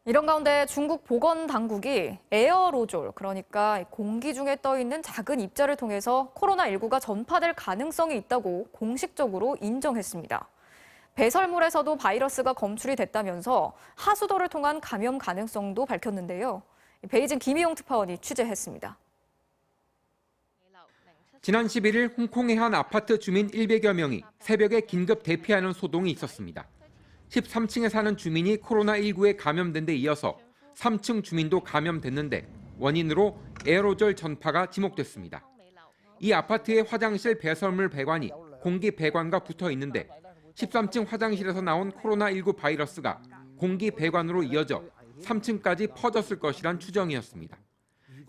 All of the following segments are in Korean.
이런 가운데 중국 보건당국이 에어로졸, 그러니까 공기 중에 떠 있는 작은 입자를 통해서 코로나19가 전파될 가능성이 있다고 공식적으로 인정했습니다. 배설물에서도 바이러스가 검출이 됐다면서 하수도를 통한 감염 가능성도 밝혔는데요. 베이징 김희용 특파원이 취재했습니다. 지난 11일 홍콩의 한 아파트 주민 100여 명이 새벽에 긴급 대피하는 소동이 있었습니다. 13층에 사는 주민이 코로나19에 감염된 데 이어서 3층 주민도 감염됐는데 원인으로 에어로졸 전파가 지목됐습니다. 이 아파트의 화장실 배설물 배관이 공기 배관과 붙어 있는데 13층 화장실에서 나온 코로나19 바이러스가 공기 배관으로 이어져 3층까지 퍼졌을 것이란 추정이었습니다.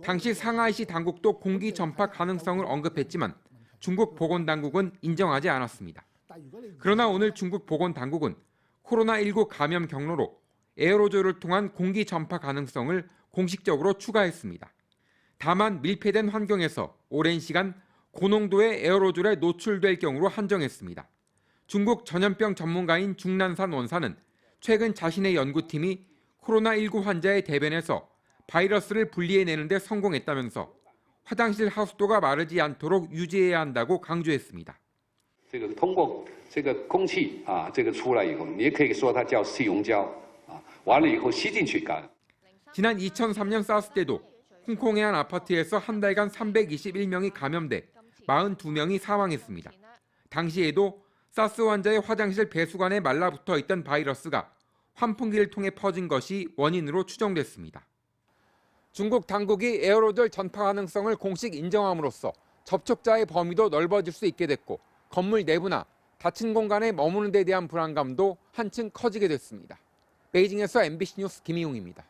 당시 상하이시 당국도 공기 전파 가능성을 언급했지만 중국 보건당국은 인정하지 않았습니다. 그러나 오늘 중국 보건당국은 코로나19 감염 경로로 에어로졸을 통한 공기 전파 가능성을 공식적으로 추가했습니다. 다만 밀폐된 환경에서 오랜 시간 고농도의 에어로졸에 노출될 경우로 한정했습니다. 중국 전염병 전문가인 중난산 원사는 최근 자신의 연구팀이 코로나19 환자의 대변에서 바이러스를 분리해내는 데 성공했다면서 화장실 하수도가 마르지 않도록 유지해야 한다고 강조했습니다. 通过这个空气这个出来以后，你也可以说它叫气溶胶完了以后吸进去感染。 지난 2003년 사스 때도 홍콩의 한 아파트에서 한 달간 321명이 감염돼 42명이 사망했습니다. 당시에도 사스 환자의 화장실 배수관에 말라붙어 있던 바이러스가 환풍기를 통해 퍼진 것이 원인으로 추정됐습니다. 중국 당국이 에어로졸 전파 가능성을 공식 인정함으로써 접촉자의 범위도 넓어질 수 있게 됐고 건물 내부나 닫힌 공간에 머무는 데 대한 불안감도 한층 커지게 됐습니다. 베이징에서 MBC 뉴스 김희용입니다.